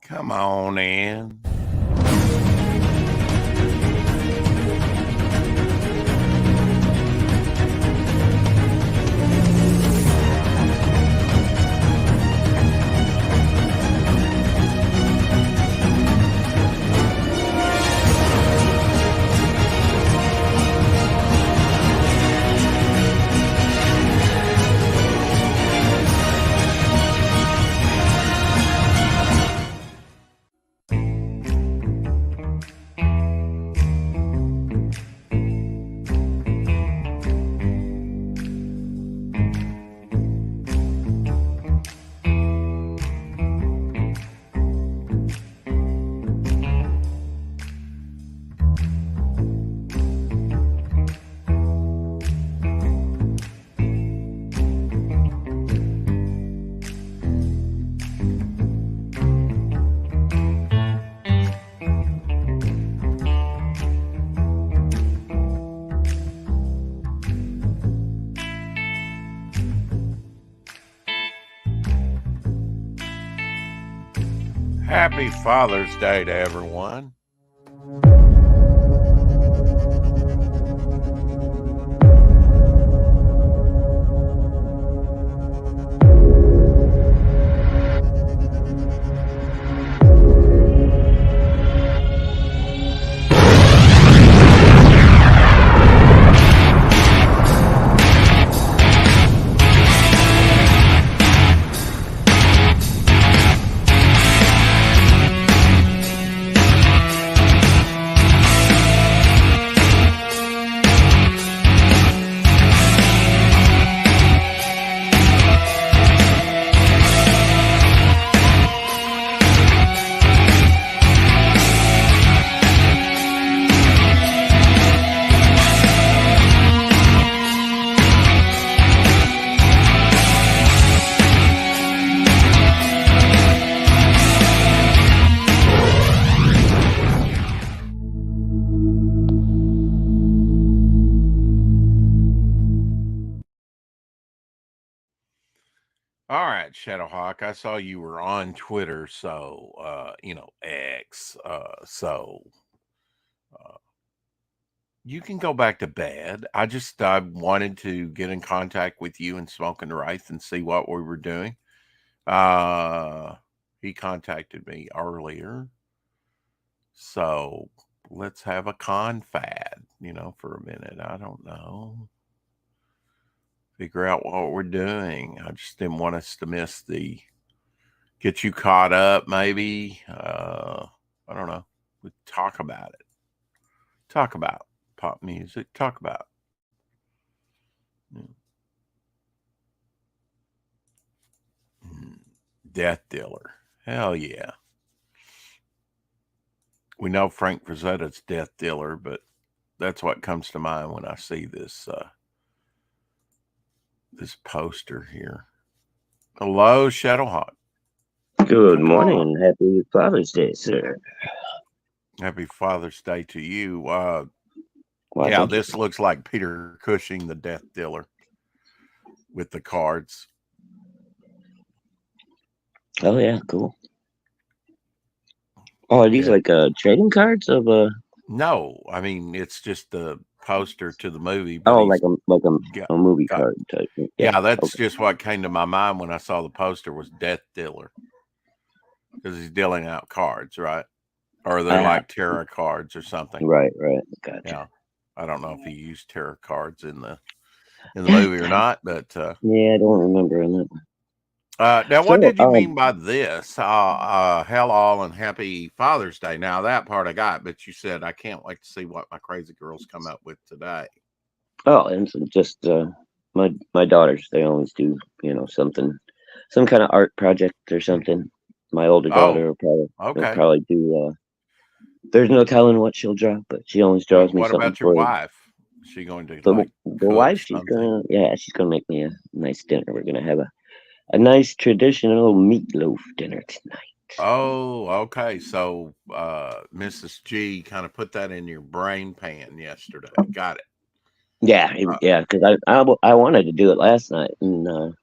Come on in. Happy Father's Day to everyone. All right, Shadowhawk. I saw you were on Twitter, so X. Uh, you can go back to bed. I wanted to get in contact with you and Smoking the Wraith and see what we were doing. He contacted me earlier, so let's have a confad, for a minute. I don't know. Figure out what we're doing. I just didn't want us to miss get you caught up, maybe. I don't know. We talk about it. Talk about pop music. Talk about Death Dealer. Hell yeah. We know Frank Frazetta's Death Dealer, but that's what comes to mind when I see this this poster here. Hello, Shadowhawk. Good morning and happy Father's Day, sir. Happy Father's Day to you. Yeah, this looks like Peter Cushing, the Death Dealer, with the cards. Oh yeah, cool. Oh, are these like trading cards of No, I mean it's just the poster to the movie. But like a movie card type thing. Yeah, that's just what came to my mind when I saw the poster was Death Dealer, because he's dealing out cards, right? Or they're like tarot cards or something. Right. Gotcha. Yeah, I don't know if he used tarot cards in the movie or not, but yeah, I don't remember in that one. Now, what did you mean by this? Hell all and happy Father's Day. Now, that part I got, but you said I can't wait to see what my crazy girls come up with today. Oh, and so just my daughters, they always do, something, some kind of art project or something. My older daughter will probably do. There's no telling what she'll draw, but she always draws me something. What about your wife? Is she going to the wife? She's gonna make me a nice dinner. We're gonna have a nice traditional meatloaf dinner tonight. Oh, okay. So Mrs. G kind of put that in your brain pan yesterday. Got it. Yeah, because I wanted to do it last night, and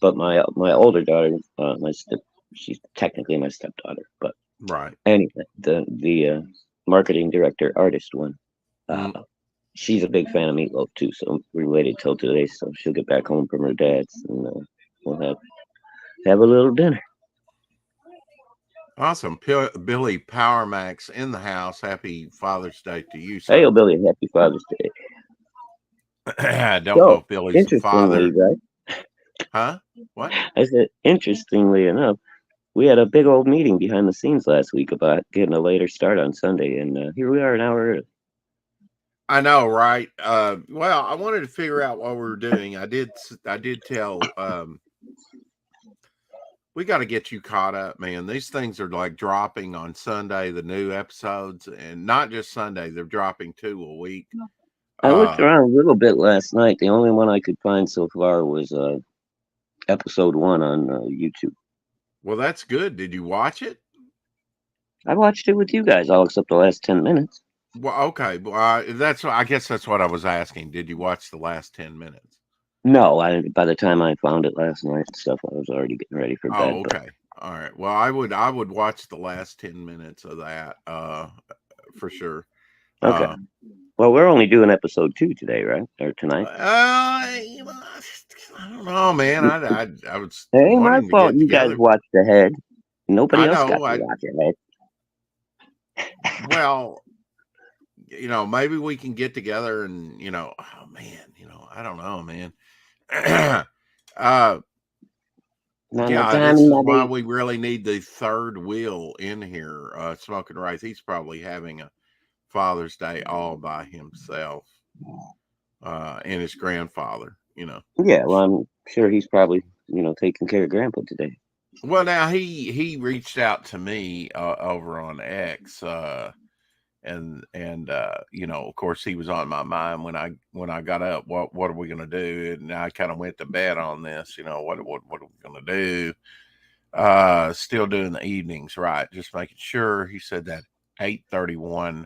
but my older daughter, she's technically my stepdaughter, but right. anyway, the marketing director artist one, she's a big fan of Meatloaf too. So we waited till today, so she'll get back home from her dad's, and we'll have a little dinner. Awesome. Billy Power Max in the house. Happy Father's Day to you, sir. Hey, Billy, happy Father's Day. Don't know if Billy's a father. Right? Huh? What? I said, interestingly enough, we had a big old meeting behind the scenes last week about getting a later start on Sunday, and here we are an hour early. I know, right? Well, I wanted to figure out what we were doing. I did tell we got to get you caught up, man. These things are like dropping on Sunday, the new episodes, and not just Sunday, they're dropping 2 a week. I looked around a little bit last night. The only one I could find so far was episode 1 on YouTube. Well, that's good. Did you watch it? I watched it with you guys, all except the last 10 minutes. Well, okay. Well, I guess that's what I was asking. Did you watch the last 10 minutes? No, by the time I found it last night and stuff, I was already getting ready for bed. Oh, okay. But... all right. Well, I would watch the last 10 minutes of that for sure. Okay. Well, we're only doing episode 2 today, right? Or tonight? I don't know, man. I was. It ain't my fault. You guys watched ahead. Nobody else got to watch ahead. Well, maybe we can get together and oh man, I don't know, man. This is why we really need the third wheel in here. Smoking Rice, he's probably having a Father's Day all by himself, and his grandfather. Yeah, well, I'm sure he's probably taking care of Grandpa today. Well, now he reached out to me over on X. And of course he was on my mind when I got up. What are we gonna do? And I kind of went to bed on this. What are we gonna do? Still doing the evenings, right? Just making sure. He said that 8:31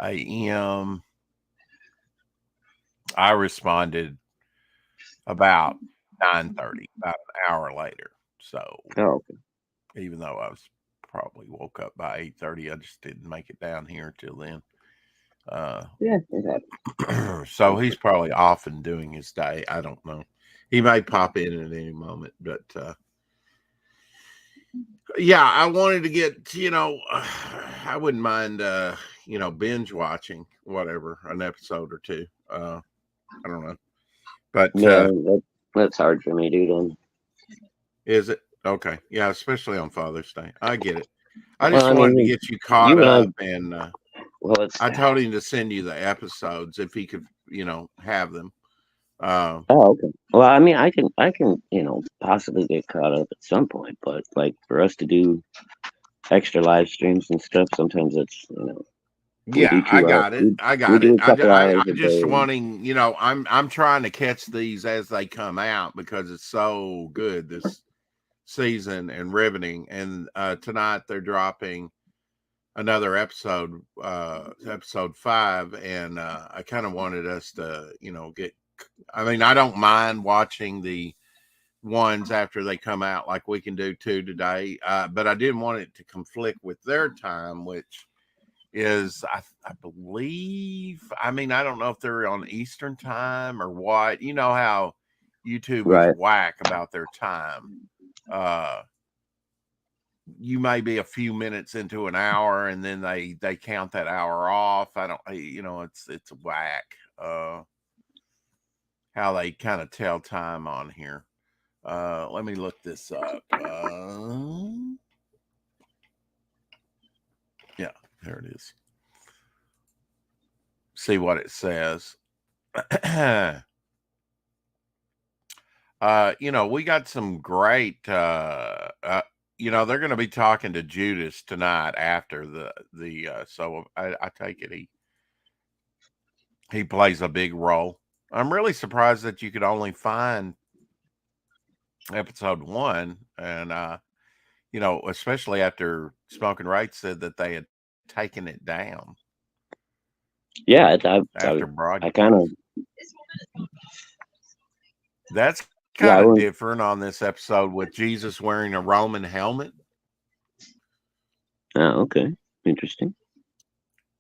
a.m. I responded about 9:30, about an hour later. So even though I was probably woke up by 8:30, I just didn't make it down here till then. So he's probably off and doing his day. I don't know. He may pop in at any moment, but I wanted to get, I wouldn't mind, binge watching whatever, an episode or 2. I don't know, but that's hard for me, dude. Is it? Okay. Yeah, especially on Father's Day. I get it. I just wanted to get you caught up, and I told him to send you the episodes if he could, have them. Okay. Well, I mean, I can, possibly get caught up at some point, but like for us to do extra live streams and stuff, sometimes it's, Yeah, I got it. I'm just wanting, I'm trying to catch these as they come out because it's so good this season and riveting. And tonight they're dropping another episode, episode 5, and I kind of wanted us to, I don't mind watching the ones after they come out, like we can do 2 today, but I didn't want it to conflict with their time, which is I believe, I don't know if they're on Eastern time or what. You know how YouTube is whack about their time. You may be a few minutes into an hour and then they count that hour off. I don't, it's whack. How they kind of tell time on here. Let me look this up. Yeah, there it is. See what it says. We got some great, they're going to be talking to Judas tonight after the so I take it he plays a big role. I'm really surprised that you could only find episode 1, and especially after Smoking Right said that they had taken it down. Yeah, after broadcast. I kind of. That's kind of different on this episode with Jesus wearing a Roman helmet. Oh, okay. Interesting.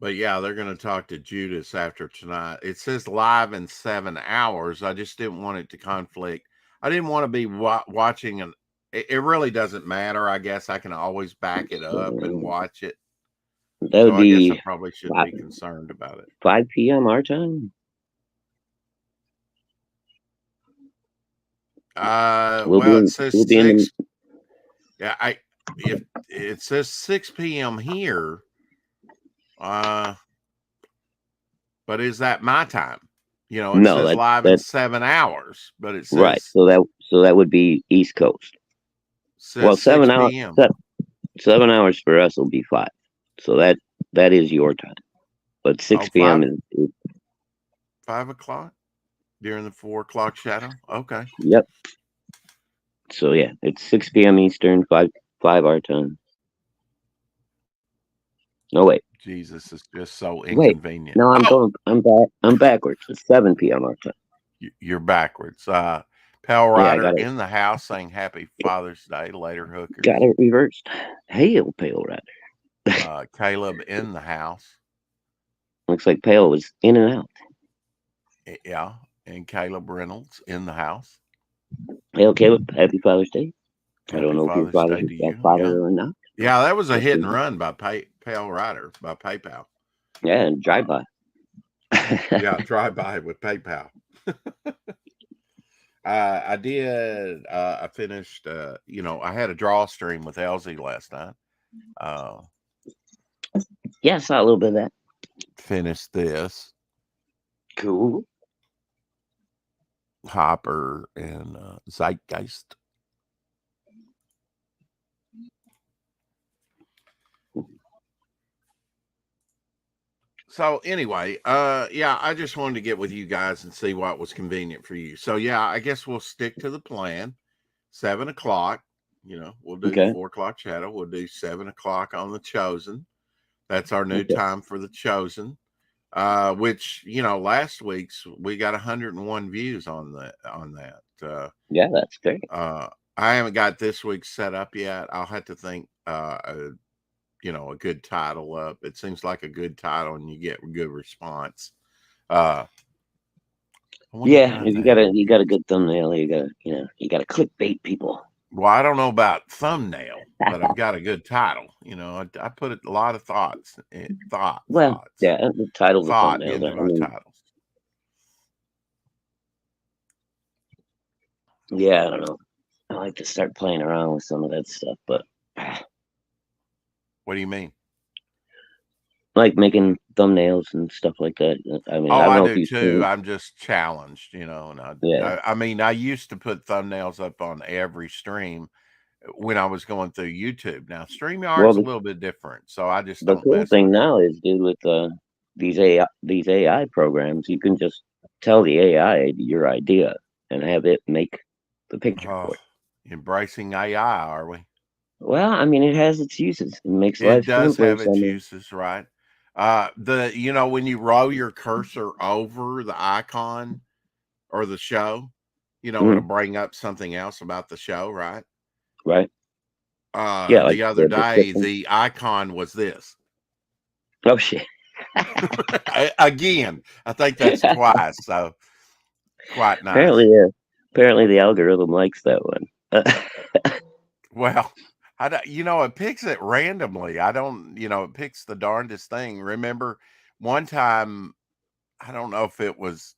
But yeah, they're going to talk to Judas after tonight. It says live in 7 hours. I just didn't want it to conflict. I didn't want to be watching an. It really doesn't matter. I guess I can always back it up and watch it. That would So I guess I be probably shouldn't be concerned about it. 5 p.m. our time. Well, it says 6. Yeah, if it says 6 p.m. here, but is that my time? You know, it No, says live in 7 hours, but it says right. So that would be East Coast. Well, 7 6 hours. p.m. 7 hours for us will be 5. So that is your time. But 6 p.m. is 5 o'clock during the 4 o'clock shadow. Okay. Yep. So yeah, it's 6 p.m. Eastern, 5 our time. No wait. Jesus is just so inconvenient. No, I'm backwards. It's 7 p.m. our time. You're backwards. Pale Rider in the house saying Happy Father's Day. Later, hookers. Got it reversed. Hail, Pale Rider. Caleb in the house. Looks like Pale was in and out. Yeah, and Caleb Reynolds in the house. Hail, Caleb. Happy Father's Day. Happy I don't know Father's if your father or not. Yeah, that was a hit and run by Pale Rider by PayPal. Yeah, and drive by. Yeah, drive by with PayPal. I did. I finished. I had a draw stream with LZ last night. Yeah, I saw a little bit of that. Finished this. Cool. Hopper and Zeitgeist. So anyway, yeah, I just wanted to get with you guys and see what was convenient for you. So yeah, I guess we'll stick to the plan. 7 o'clock. We'll do 4 o'clock shadow. We'll do 7 o'clock on the Chosen. That's our new time for the Chosen. Which last week's we got 101 views on that. Yeah, that's great. I haven't got this week set up yet. I'll have to think a good title up. It seems like a good title and you get good response. Yeah, you got a good thumbnail. You got to clickbait people. Well, I don't know about thumbnail, but I've got a good title. I put a lot of thoughts. Well, yeah, the title, thought into my titles. Yeah, I don't know. I like to start playing around with some of that stuff, but what do you mean? Like making thumbnails and stuff like that. I mean, I do too. I'm just challenged, and I mean, I used to put thumbnails up on every stream when I was going through YouTube. Now, StreamYard's a little bit different, so I just don't. The cool thing now is, dude, with these AI programs, you can just tell the AI your idea and have it make the picture for it. Embracing AI, are we? Well, I mean, it has its uses. It makes life simpler. It does have its uses, right? When you roll your cursor over the icon or the show, it'll bring up something else about the show, right? Right. Yeah. The other day, the icon was this. Oh shit! Again, I think that's twice. So quite nice. Apparently, the algorithm likes that one. Well. It picks it randomly. It picks the darndest thing. Remember one time, I don't know if it was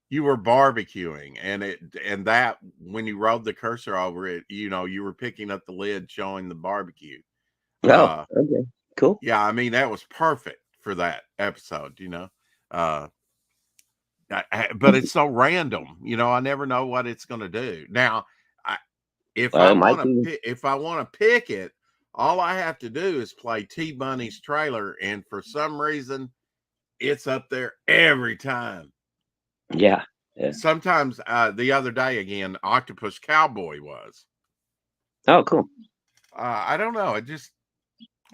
you were barbecuing and that when you rolled the cursor over it, you were picking up the lid showing the barbecue. Oh, okay. Cool. Yeah. I mean, that was perfect for that episode, but it's so random, I never know what it's going to do. Now, if I want to pick it, all I have to do is play T-Bunny's trailer, and for some reason, it's up there every time. Yeah. Sometimes the other day again, Octopus Cowboy was. Oh, cool. I don't know.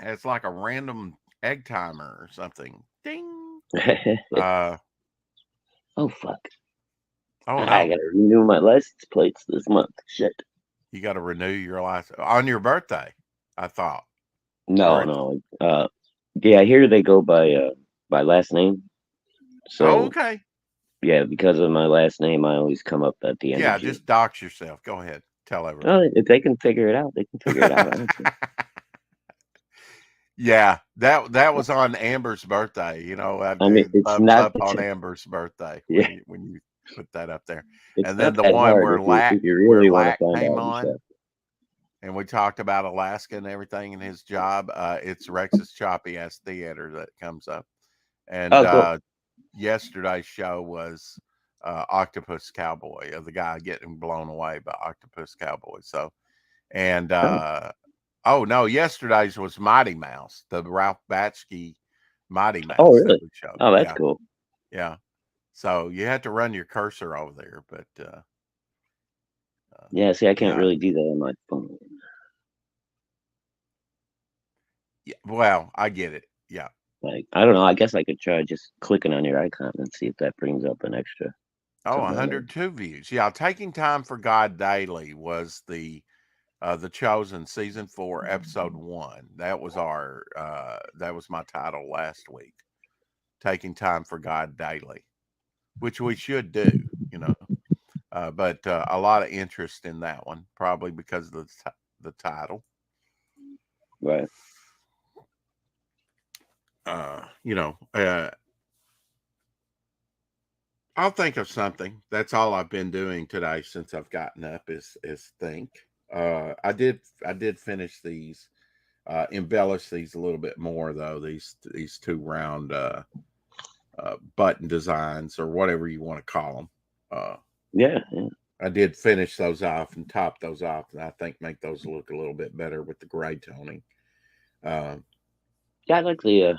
It's like a random egg timer or something. Ding. Oh fuck. Oh no. I gotta renew my license plates this month. Shit. You got to renew your license on your birthday. I thought. No. Yeah, here they go by last name. So okay. Yeah, because of my last name, I always come up at the end of Yeah, June. just dox yourself. Go ahead. Tell Oh, everybody. if they can figure it out, they can figure it out. Yeah, that was on Amber's birthday. You know, I I mean, do it's thumbs not. up on Amber's birthday Yeah, when you put that up there. it's And then not the that one hard where if you where really want to Lack find came out on yourself. and we talked about Alaska and everything in his job. It's Rex's Choppy Ass Theater that comes up. And Oh, cool. yesterday's show was Octopus Cowboy, of the guy getting blown away by Octopus Cowboy. So, and oh no, yesterday's was Mighty Mouse, the Ralph Bakshi Mighty Oh, Mouse that really? we showed. Oh, that's Yeah, cool. yeah. So you have to run your cursor over there, but Yeah, see, I can't yeah, really do that on my phone. yeah. Well, I get it. Yeah. Like, I don't know. I guess I could try just clicking on your icon and see if that brings up an extra Oh, something. 102 views. Yeah, Taking Time for God Daily was the Chosen season 4 episode 1. That was that was my title last week. Taking Time for God Daily, which we should do, you know. But a lot of interest in that one, probably because of the title. Right. You know, I'll think of something. That's all I've been doing today since I've gotten up is think. I did finish these, embellish these a little bit more though. These two round button designs or whatever you want to call them. Yeah. I did finish those off and top those off, and I think make those look a little bit better with the gray toning. Yeah, I like the.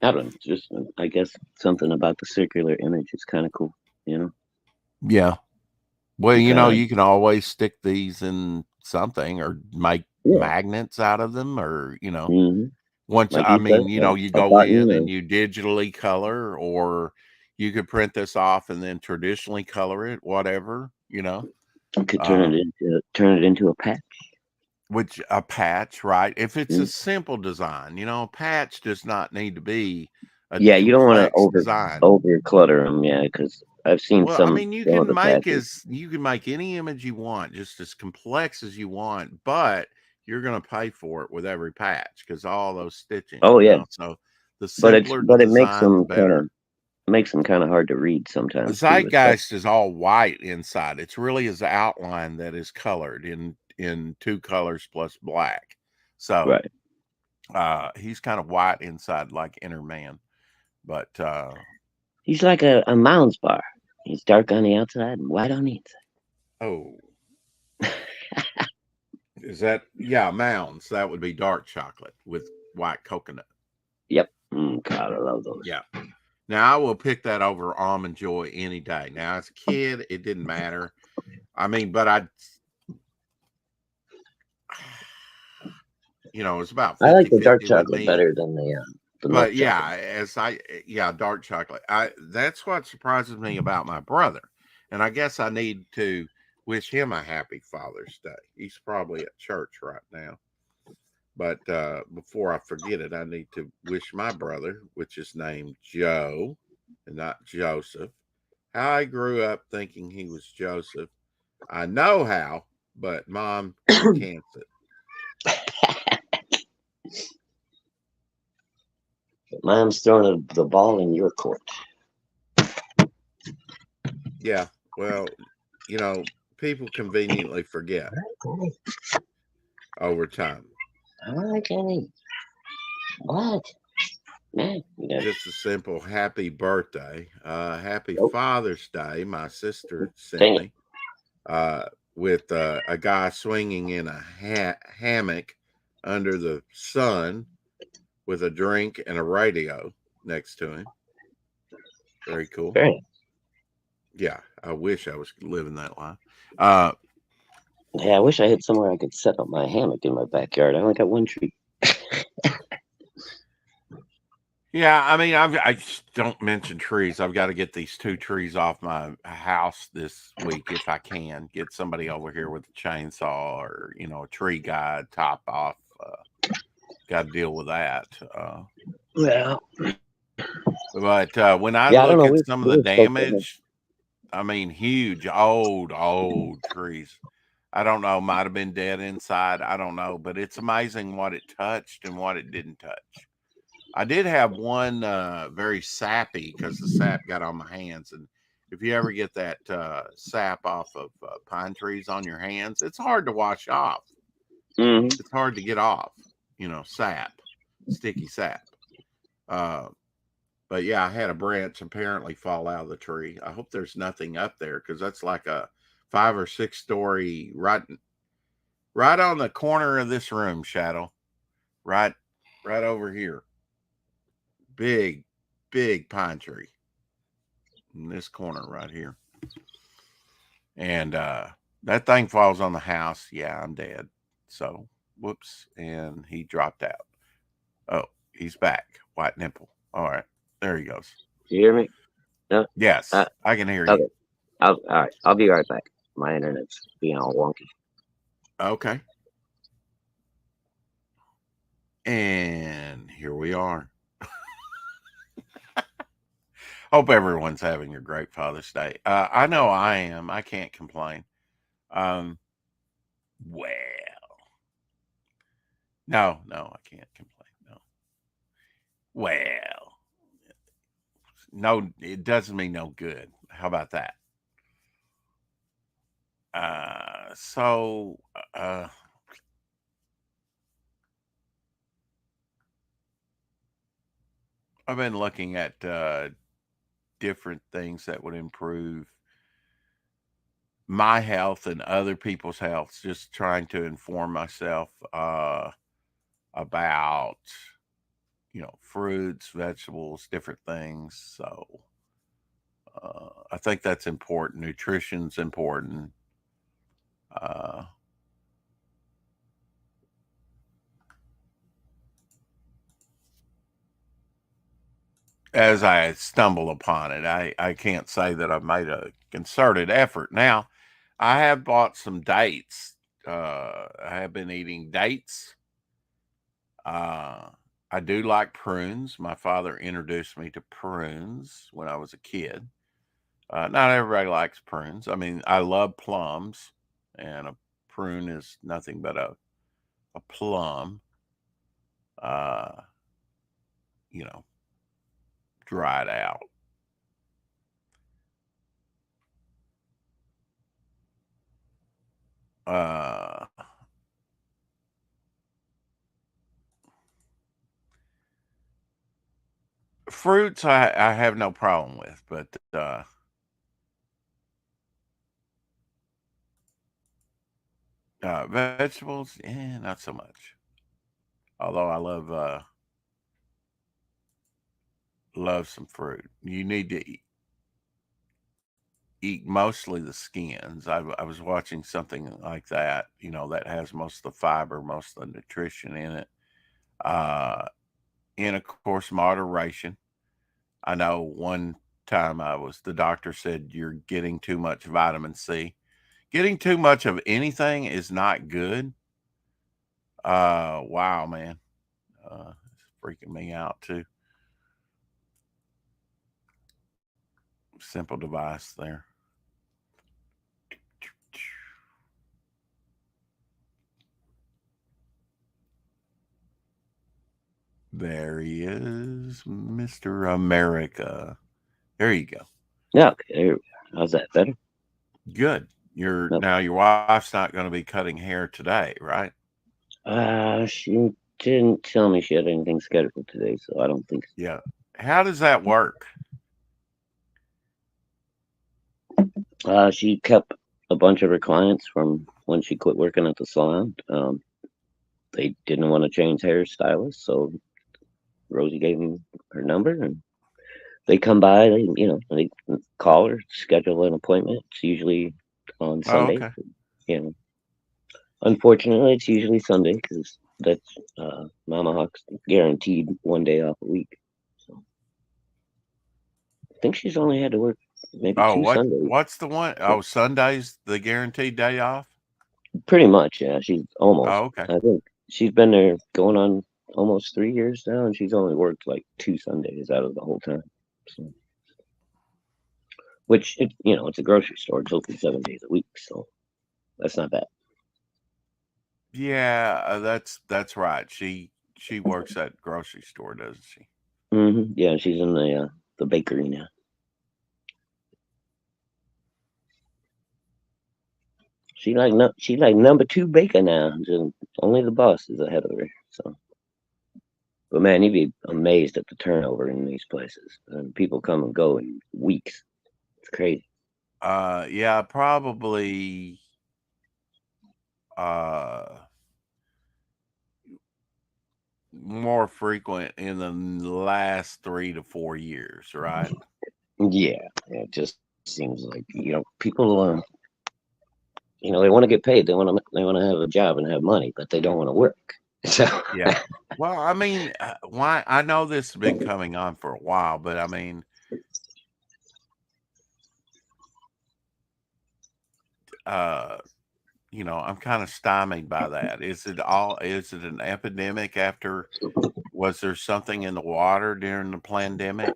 I don't know. Just I guess something about the circular image is kind of cool. You know. Yeah. Well, You you know, kinda, you can always stick these in something or make yeah. magnets out of them, or you know, Mm-hmm. once Like I you said, mean, you know, you a go button in or and you digitally color, or you could print this off and then traditionally color it, whatever, you know. you could turn it into a patch. Which a patch, right? If it's a Mm. simple design, you know, a patch does not need to be a Yeah, you don't want to complex design. over clutter them. Yeah, because I've seen Well, I some mean, of the patches. you can make any image you want, just as complex as you want, but you're going to pay for it with every patch because all those stitching, Oh you yeah, know. So the simpler the it design, the better. makes them kind of hard to read sometimes too. Zeitgeist is all white inside. It's really his outline that is colored in two colors plus black. So Right. he's kind of white inside, like Inner Man. But He's like a Mounds bar. He's dark on the outside and white on the oh, is that Mounds? That would be dark chocolate with white coconut. Yep. God, I love those. Yeah. Now I will pick that over Almond Joy any day. Now as a kid, it didn't matter. I mean, but you know, it's about I like the dark 50-50 with chocolate me. better than the milk But chocolate. dark chocolate. That's what surprises me about my brother. And I guess I need to wish him a happy Father's Day. He's probably at church right now. But before I forget it, I need to wish my brother, which is named Joe and not Joseph, how I grew up thinking he was Joseph. I know how, but Mom can't it. Mom's throwing the ball in your court. Yeah, well, you know, people conveniently forget over time. Hi, Kenny. What? Man, Just a simple happy birthday. Happy Father's Day. My sister sent me with a guy swinging in a hammock under the sun with a drink and a radio next to him. Very cool. Very. Yeah, I wish I was living that life. Yeah, I wish I had somewhere I could set up my hammock in my backyard. I only got one tree. Yeah, I mean, I just don't mention trees. I've got to get these 2 trees off my house this week if I can. Get somebody over here with a chainsaw or, a tree guy, top off. Got to deal with that. Yeah. But when I Yeah, I don't look know. at We some of the we're supposed to. damage, I mean, huge, old trees. I don't know, might have been dead inside. I don't know, but it's amazing what it touched and what it didn't touch. I did have one very sappy because the sap got on my hands. And if you ever get that sap off of pine trees on your hands, it's hard to wash off. Mm-hmm. It's hard to get off, sap, sticky sap. But yeah, I had a branch apparently fall out of the tree. I hope there's nothing up there because that's like a 5 or 6 story right on the corner of this room, Shadow. Right over here. Big pine tree in this corner right here. And that thing falls on the house. Yeah, I'm dead. So whoops. And he dropped out. Oh, he's back. White nipple. All right. There he goes. You hear me? No? Yes, I can hear okay. you. All right. I'll be right back. My internet's being all wonky. Okay. And here we are. Hope everyone's having a great Father's Day. I know I am. I can't complain. Well, no, I can't complain. No. Well, no, it doesn't mean no good. How about that? So I've been looking at different things that would improve my health and other people's health, just trying to inform myself about fruits, vegetables, different things. So I think that's important. Nutrition's important. As I stumble upon it, I can't say that I've made a concerted effort. Now, I have bought some dates. I have been eating dates. I do like prunes. My father introduced me to prunes when I was a kid. Not everybody likes prunes. I mean, I love plums, and a prune is nothing but a plum, uh, dried out. Fruits I have no problem with, but vegetables, not so much. Although I love some fruit. You need to eat mostly the skins. I was watching something like that, that has most of the fiber, most of the nutrition in it. In of course moderation. I know one time the doctor said you're getting too much vitamin C. Getting too much of anything is not good. Wow, man. It's freaking me out too. Simple device there. There he is, Mr. America. There you go. Yeah, okay. How's that better? Good. Now your wife's not going to be cutting hair today, right? She didn't tell me she had anything scheduled today, so I don't think so. Yeah. How does that work? She kept a bunch of her clients from when she quit working at the salon. They didn't want to change hairstylists, so Rosie gave them her number, and they come by. They call her, schedule an appointment. It's usually on Sunday. Oh, okay. Unfortunately, it's usually Sunday because that's Mama Hawk's guaranteed one day off a week. So. think she's only had to work maybe 2 Sundays. What's the one? Oh, Sunday's the guaranteed day off? Pretty much, yeah. She's almost. Oh, okay. I think she's been there going on almost 3 years now, and she's only worked like 2 Sundays out of the whole time. So, which it's a grocery store. It's open 7 days a week, so that's not bad. Yeah, that's right. She works at grocery store, doesn't she? Mm-hmm. Yeah, she's in the bakery now. She like number 2 baker now. Only the boss is ahead of her. So, but man, you'd be amazed at the turnover in these places. And people come and go in weeks. It's crazy. Yeah, probably. More frequent in the last 3 to 4 years, right? Yeah, it just seems like people. They want to get paid. They want to have a job and have money, but they don't want to work. So yeah. Well, I mean, why? I know this has been coming on for a while, but I mean, I'm kind of stymied by that. Is it an epidemic after? Was there something in the water during the pandemic?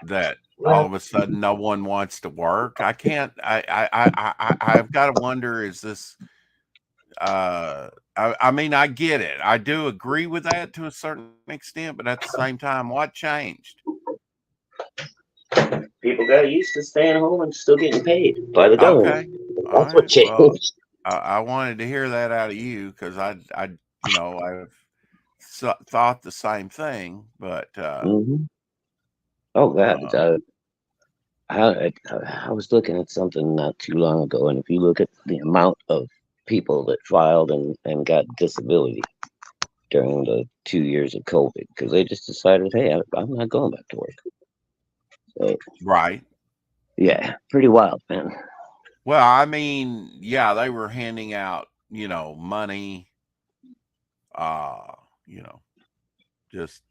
That all of a sudden no one wants to work. I've got to wonder, is this, I mean, I get it. I do agree with that to a certain extent, but at the same time, what changed? People got used to staying home and still getting paid by the government. Okay. That's what changed. Well, I wanted to hear that out of you because I've thought the same thing, but oh God, I was looking at something not too long ago, and if you look at the amount of people that filed and got disability during the 2 years of COVID, because they just decided, hey, I'm not going back to work. So, right. Yeah, pretty wild, man. Well, I mean, yeah, they were handing out, money, just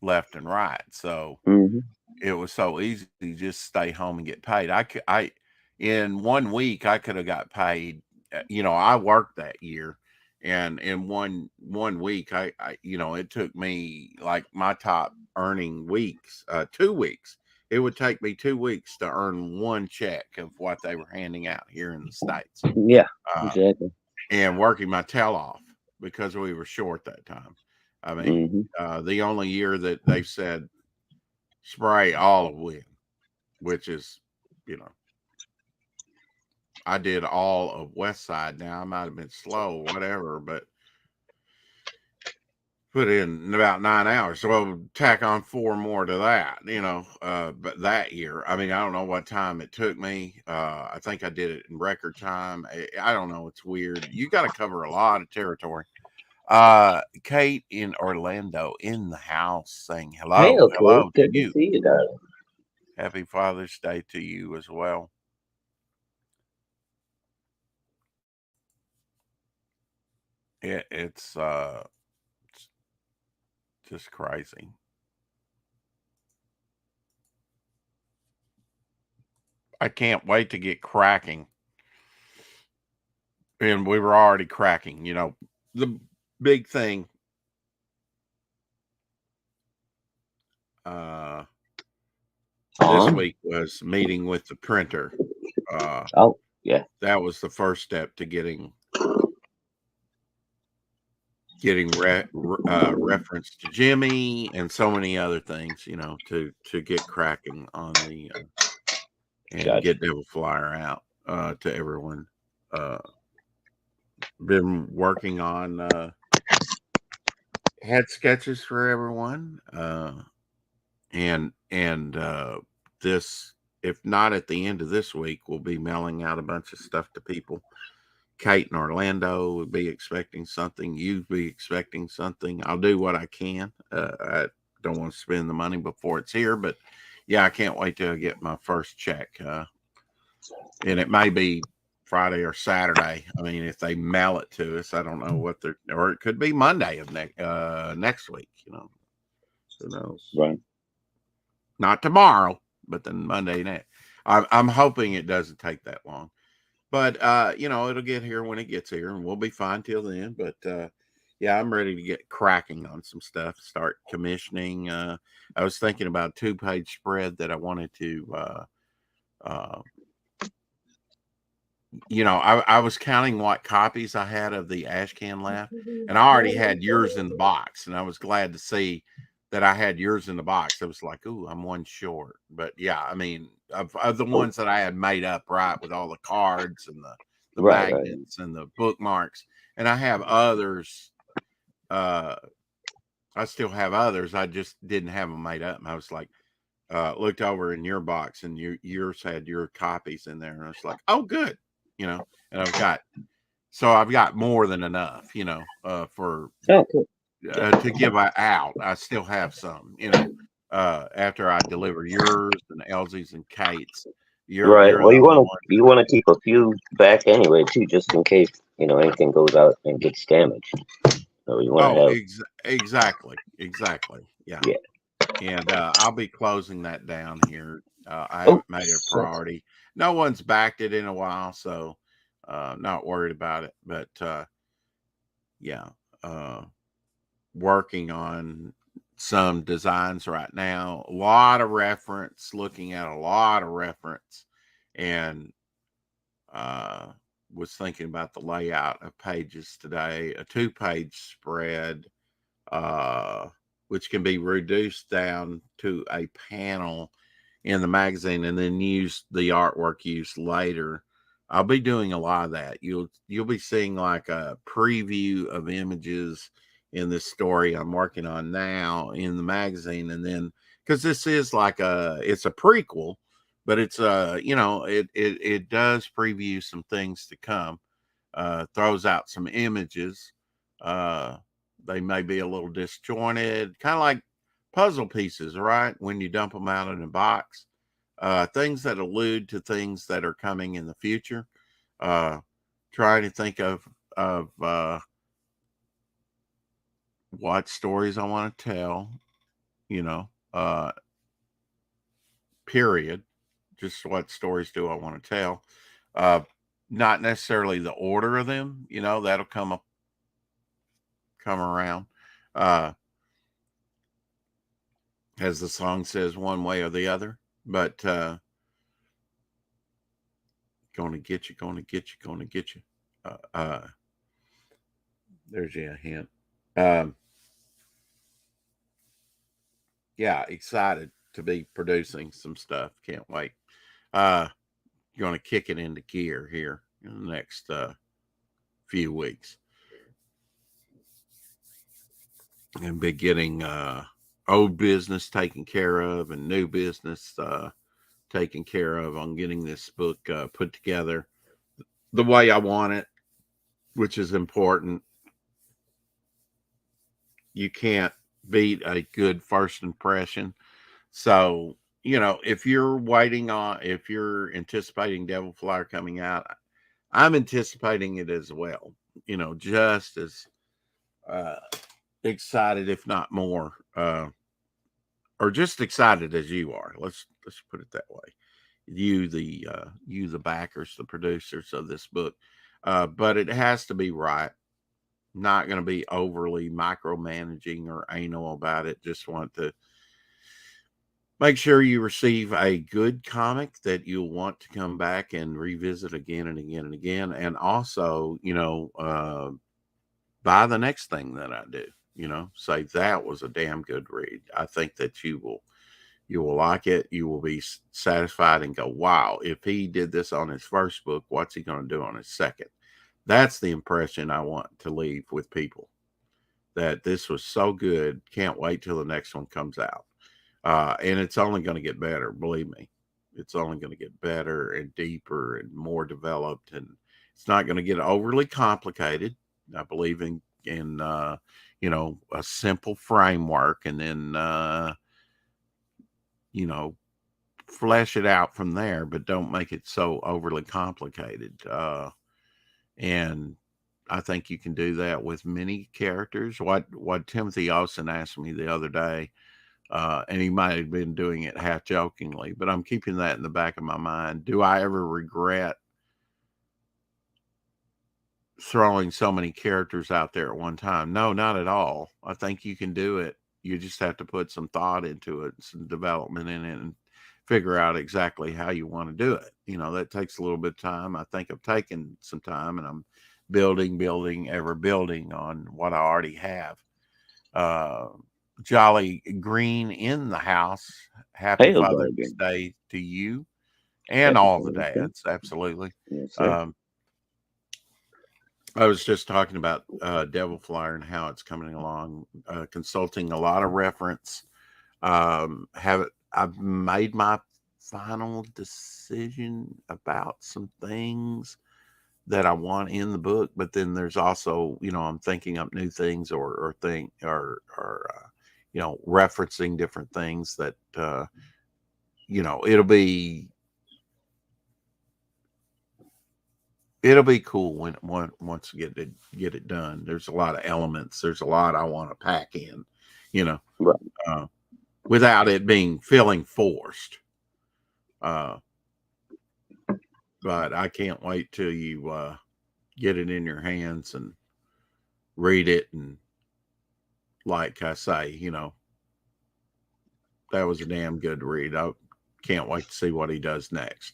left and right. So it was so easy to just stay home and get paid. In 1 week, I could have got paid. I worked that year, and in one week, it took me like my top earning weeks, 2 weeks. It would take me 2 weeks to earn one check of what they were handing out here in the States. Yeah, exactly. And working my tail off because we were short that time. I mean, the only year that they said spray olive wind, which is, I did all of West Side. Now I might have been slow, whatever, but put in about 9 hours. So I'll tack on 4 more to that, but that year, I mean, I don't know what time it took me. I think I did it in record time. I don't know. It's weird. You got to cover a lot of territory. Kate in Orlando in the house saying hello. Hey, okay. Hello to you. See you, darling. Happy Father's Day to you as well. It's just crazy. I can't wait to get cracking. And we were already cracking, the big thing. This week was meeting with the printer. Oh, yeah. That was the first step to getting reference to Jimmy and so many other things, to get cracking on the and get Devil Flyer out to everyone. Been working on had sketches for everyone, and this, if not at the end of this week, we'll be mailing out a bunch of stuff to people. Kate in Orlando would be expecting something. You'd be expecting something. I'll do what I can. I don't want to spend the money before it's here, but yeah, I can't wait till I get my first check. And it may be Friday or Saturday. I mean, if they mail it to us, I don't know what they're, or it could be Monday of next week. Who knows? Right. Not tomorrow, but then Monday next. I'm hoping it doesn't take that long, but it'll get here when it gets here, and we'll be fine till then. But yeah, I'm ready to get cracking on some stuff. Start commissioning. I was thinking about a 2-page spread that I wanted to. I was counting what copies I had of the Ashcan Laugh, and I already had yours in the box, and I was glad to see that I had yours in the box. I was like, "Ooh, I'm one short." But yeah, I mean, of the ones that I had made up right with all the cards and the magnets and the bookmarks, and I have others. I still have others. I just didn't have them made up. And I was like, looked over in your box, and yours had your copies in there, and I was like, "Oh, good." And I've got more than enough, for to give out. I still have some, after I deliver yours and Elsie's and Kate's. Right. Well, you want to keep a few back anyway too, just in case anything goes out and gets damaged. So you want to have exactly, yeah. And I'll be closing that down here. I haven't made it a priority. No one's backed it in a while, so not worried about it. But yeah, working on some designs right now. Looking at a lot of reference, and was thinking about the layout of pages today. A 2-page spread, which can be reduced down to a panel in the magazine and then use the artwork used later. I'll be doing a lot of that. You'll be seeing like a preview of images in this story I'm working on now in the magazine, and then because this is it's a prequel, but it's it does preview some things to come, throws out some images. They may be a little disjointed, kind of like puzzle pieces, right? When you dump them out in a box, things that allude to things that are coming in the future. Trying to think of what stories I want to tell, period. Just what stories do I want to tell? Not necessarily the order of them, that'll come around. As the song says, one way or the other. But gonna get you. There's a hint. Yeah, excited to be producing some stuff. Can't wait. Going to kick it into gear here in the next few weeks, and be getting old business taken care of and new business taken care of on getting this book put together the way I want it, which is important. You can't beat a good first impression. So, if you're anticipating Devil Flyer coming out, I'm anticipating it as well, just as excited, if not more, or just excited as you are. Let's put it that way. You the backers, the producers of this book, but it has to be right. Not going to be overly micromanaging or anal about it. Just want to make sure you receive a good comic that you'll want to come back and revisit again and again and again. And also, buy the next thing that I do, say that was a damn good read. I think that you will like it. You will be satisfied and go, wow, if he did this on his first book, what's he going to do on his second? That's the impression I want to leave with people, that this was so good. Can't wait till the next one comes out. And it's only going to get better. Believe me, it's only going to get better and deeper and more developed. And it's not going to get overly complicated. I believe in a simple framework, and then, flesh it out from there, but don't make it so overly complicated. And I think you can do that with many characters. What Timothy Olsen asked me the other day, and he might have been doing it half jokingly, but I'm keeping that in the back of my mind. Do I ever regret throwing so many characters out there at one time? No, not at all. I think you can do it. You just have to put some thought into it, some development in it, and figure out exactly how you want to do it. That takes a little bit of time. I think I've taken some time, and I'm ever building on what I already have. Jolly Green in the house. Happy Father's Day to you and all the dads. Absolutely. Yes, sir. I was just talking about Devil Flyer and how it's coming along, consulting a lot of reference. I've made my final decision about some things that I want in the book, but then there's also, I'm thinking up new things or referencing different things that, it'll be cool when once you get it done. There's a lot of elements. There's a lot I want to pack in, right. Without it feeling forced. But I can't wait till you get it in your hands and read it. And like I say, that was a damn good read. I can't wait to see what he does next,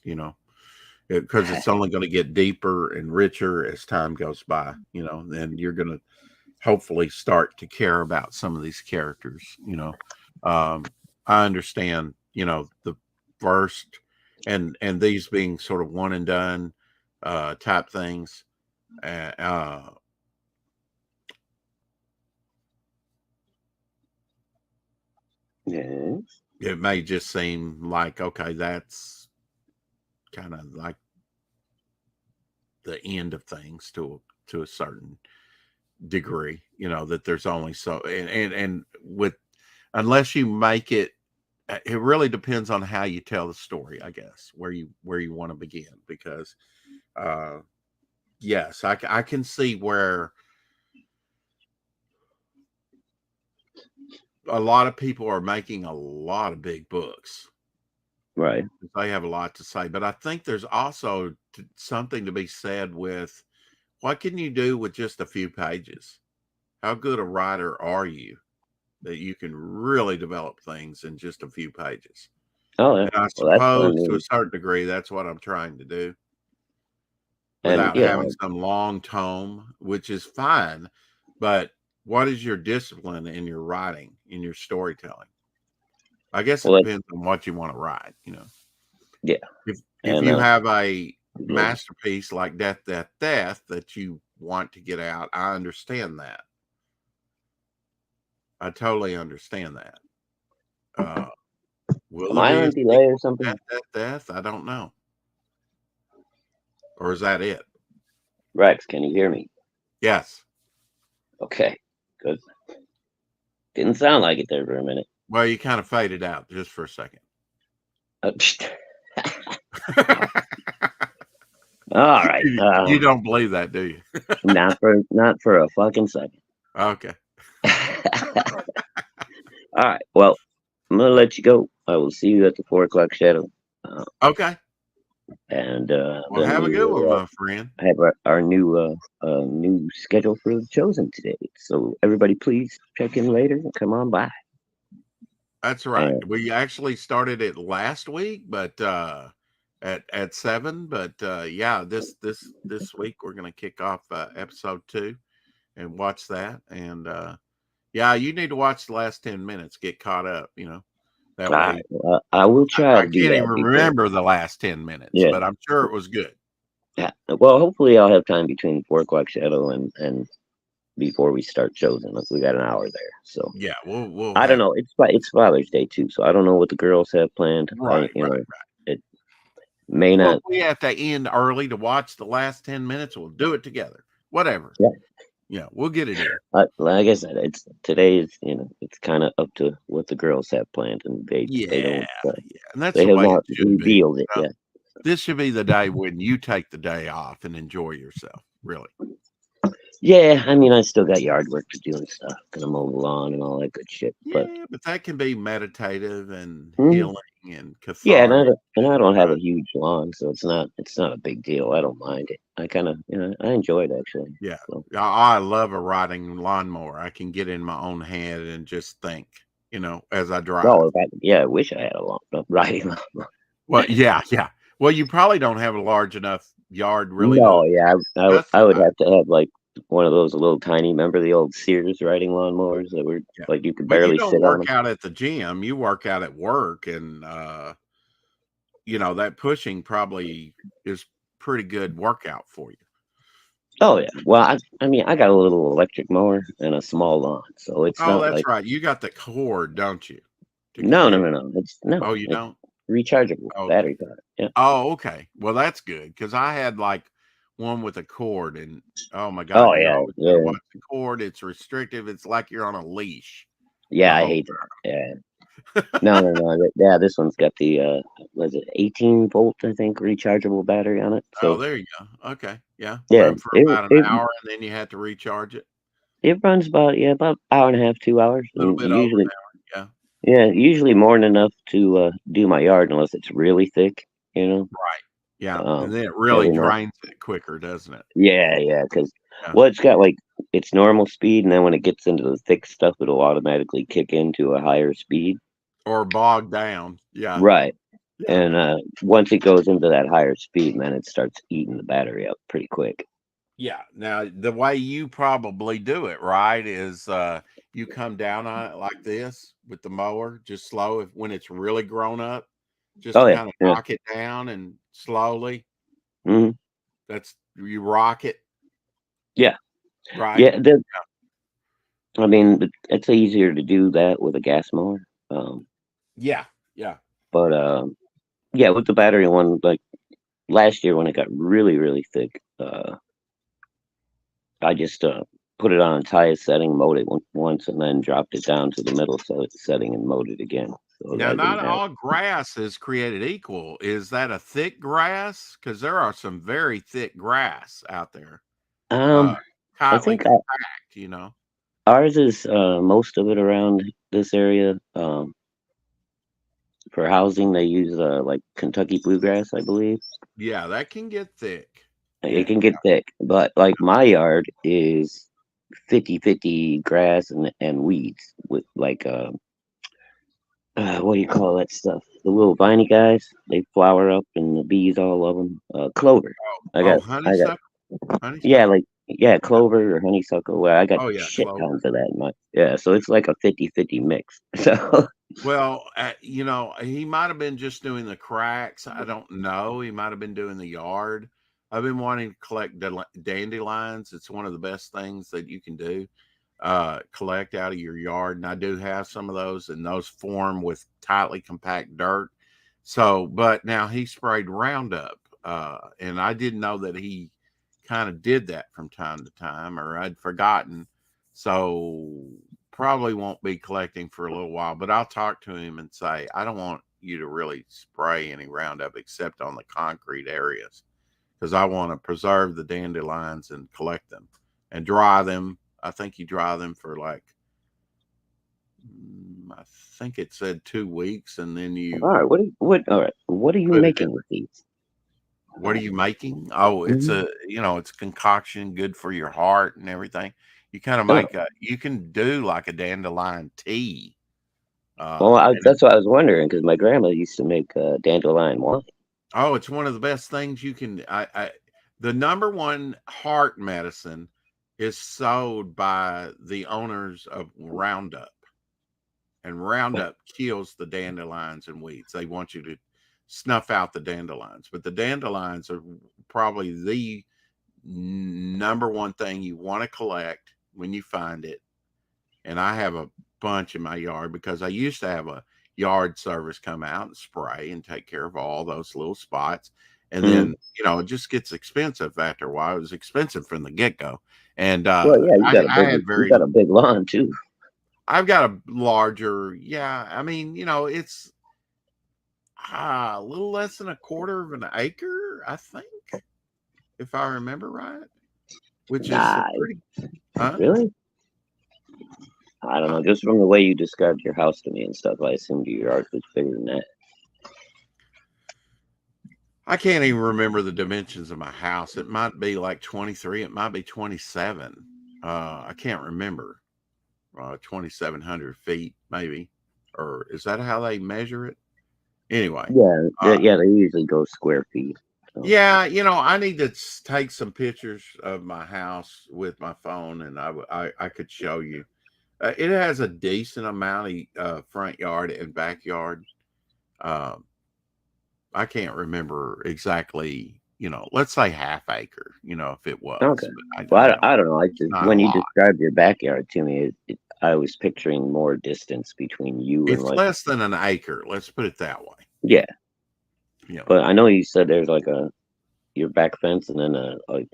because it's only going to get deeper and richer as time goes by, then you're going to hopefully start to care about some of these characters. I understand, the first and these being sort of one and done type things. Yes. It may just seem like, okay, that's kind of like the end of things to a certain degree, that there's only so, and with, unless you make it really depends on how you tell the story, I guess, where you want to begin, because yes, I can see where a lot of people are making a lot of big books. Right. They have a lot to say, but I think there's also something to be said with what can you do with just a few pages? How good a writer are you that you can really develop things in just a few pages? Oh, yeah. And I suppose to a certain degree, that's what I'm trying to do. Without having some long tome, which is fine. But what is your discipline in your writing, in your storytelling? I guess it depends on what you want to write, Yeah. If you have a masterpiece like Death, Death, Death that you want to get out, I understand that. I totally understand that. Will am I on delay or something? Death, Death, Death? I don't know. Or is that it? Rex, can you hear me? Yes. Okay, good. Didn't sound like it there for a minute. Well, you kind of faded out just for a second. All right. You don't believe that, do you? not for a fucking second. Okay. All right. Well, I'm gonna let you go. I will see you at the 4 o'clock shadow. Okay. And well, have a good one, my friend. I have our new schedule for The Chosen today. So everybody, please check in later and come on by. That's right. We actually started it last week, but at 7. But yeah, this week we're going to kick off episode 2 and watch that. And yeah, you need to watch the last 10 minutes, get caught up. That way. I will try. I can't even remember the last 10 minutes, but I'm sure it was good. Yeah. Well, hopefully I'll have time between 4 o'clock shadow and before we start Chosen. We got an hour there, so yeah, we'll I don't know. It's Father's Day too, so I don't know what the girls have planned. Right. It may not. If we have to end early to watch the last 10 minutes, we'll do it together. Whatever. Yeah. Yeah, we'll get it in. Like I said, it's today is it's kind of up to what the girls have planned, and they Yeah, don't yeah, and that's they the have way it not should be, revealed it yet. This should be the day when you take the day off and enjoy yourself, really. Yeah, I mean, I still got yard work to do and stuff, gonna mow the lawn and all that good shit. But Yeah, but that can be meditative and mhm. healing and Yeah, cathartic and I and don't have a huge lawn, so it's not a big deal. I don't mind it. I kind of I enjoy it actually. yeah. So, I love a riding lawnmower. I can get in my own head and just think, as I drive. no, I wish I had a long riding lawn. Well, yeah, yeah. Well, you probably don't have a large enough yard really to No, yeah, I would justify it. have to have like one of those little tiny. Remember the old Sears riding lawnmowers that were Yeah. like you could Well, you barely don't sit on work them? out at the gym. You work out at work, and that pushing probably is pretty good workout for you. Oh yeah. Well, I mean, I got a little electric mower and a small lawn, so it's Oh, not that's like right. You got the cord, don't you? To no, no, continue. no, no. Oh, you It's don't? rechargeable Okay. battery powered. Yeah. Oh, okay. Well, that's good because I had like one with a cord, and oh my God, Oh you yeah, always got to yeah, watch the cord. It's restrictive. It's like you're on a leash the yeah. I whole hate that. Yeah. No, time. no, no. Yeah, this one's got the was it 18-volt, I think, rechargeable battery on it. Oh, So there you go. Okay. Yeah. yeah, Run for it about an it hour, and then you have to recharge it. it runs about hour and a half, 2 hours, A little and bit over usually an hour. yeah, usually more than enough to do my yard unless it's really thick, you know. Right. Yeah, and Um, then it really Every night. drains it quicker, doesn't it? Yeah, yeah, because Yeah. well, it's got like its normal speed, and then when it gets into the thick stuff, it'll automatically kick into a higher speed. Or bogged down. Yeah. Right. Yeah. And once it goes into that higher speed, man, it starts eating the battery up pretty quick. Yeah. Now, the way you probably do it, right, is you come down on it like this with the mower, just slow when it's really grown up, just Oh to yeah, kind of yeah. knock it down and slowly. Hmm. That's you rock it, Yeah, right? yeah. I mean, it's easier to do that with a gas mower. Um, Yeah. Yeah. but yeah, with the battery one, like last year when it got really, really thick, I just put it on its highest setting, mowed it once, and then dropped it down to the middle setting and mowed it again. So Now, I not didn't have. all grass is created equal. Is that a thick grass? Because there are some very thick grass out there, uh, Um, I tightly think compact. ours is most of it around this area. For housing, they use like Kentucky bluegrass, I believe. Yeah, that can get thick. It Yeah. can get thick, but like my yard is 50-50 grass and weeds with like what do you call that stuff? The little viney guys, they flower up and the bees all love them. Clover. Oh, I got honeysuckle? yeah, Honeysuckle? like yeah, clover or honeysuckle. Well, I got Oh, yeah, shit clover. tons of that in my yeah. So it's like a 50-50 mix. So Well, he might have been just doing the cracks. I don't know. He might have been doing the yard. I've been wanting to collect dandelions. It's one of the best things that you can do. Collect out of your yard, and I do have some of those, and those form with tightly compact dirt. So, but now he sprayed Roundup, and I didn't know that he kind of did that from time to time, or I'd forgotten. So probably won't be collecting for a little while, but I'll talk to him and say, I don't want you to really spray any Roundup except on the concrete areas because I want to preserve the dandelions and collect them and dry them. I think you dry them for like, I think it said 2 weeks, and then all you right, what are you put it in. making with these? What are you making? Oh, it's Hmm. it's a concoction good for your heart and everything. You kind of Oh, you can do like a dandelion tea. well, And that's what I was wondering because my grandma used to make dandelion wine. oh, it's one of the best things you can. The number one heart medicine is sold by the owners of Roundup, and Roundup kills the dandelions and weeds. They want you to snuff out the dandelions, but the dandelions are probably the number one thing you want to collect when you find it. And I have a bunch in my yard because I used to have a yard service come out and spray and take care of all those little spots. And Mm, then, it just gets expensive after a while. It was expensive from the get go. And well, yeah, you got a big lawn too. I've got a larger, yeah. I mean, it's a little less than a quarter of an acre, I think, if I remember right. Which is pretty. Huh? Really? I don't know. Just from the way you described your house to me and stuff, I assumed your yard was bigger than that. I can't even remember the dimensions of my house. It might be like 23. It might be 27. I can't remember. 2,700 feet, maybe. Or is that how they measure it? Anyway. Yeah, they usually go square feet. So. Yeah, I need to take some pictures of my house with my phone, and I could show you. It has a decent amount of front yard and backyard. I can't remember exactly, let's say half acre, if it was. Okay. I don't know. When you described your backyard to me, I was picturing more distance between you and it's less than an acre. Let's put it that way. Yeah. But I know you said there's like your back fence and then like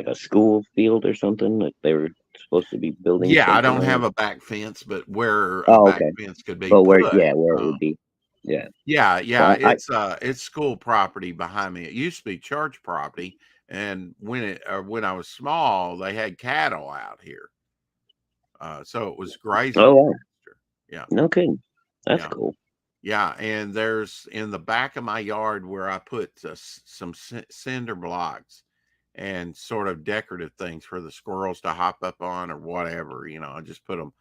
a school field or something that they were supposed to be building. Yeah, I don't have a back fence, but where a back fence could be. But where it would be. Yeah. Yeah. It's school property behind me. It used to be church property, and when I was small, they had cattle out here. So it was grazing. Oh, wow. Yeah. No kidding. That's cool. Yeah, and there's in the back of my yard where I put some cinder blocks and sort of decorative things for the squirrels to hop up on or whatever. I just put them.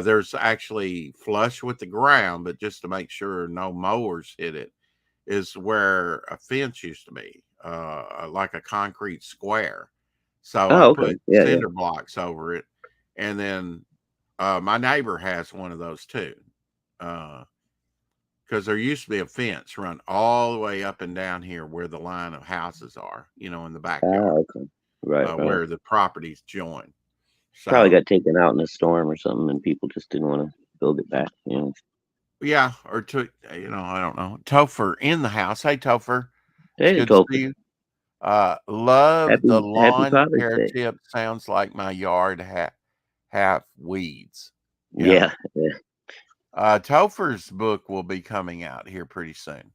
There's actually flush with the ground, but just to make sure no mowers hit it, is where a fence used to be, like a concrete square. So I put cinder blocks over it, and then my neighbor has one of those too. Because there used to be a fence run all the way up and down here where the line of houses are, in the backyard. Right. Where the properties join. So, probably got taken out in a storm or something, and people just didn't want to build it back. Yeah, or I don't know. Topher in the house. Hey, Topher. Hey, Topher. To see you. Love the lawn care tip. Sounds like my yard half weeds. Yeah. Topher's book will be coming out here pretty soon.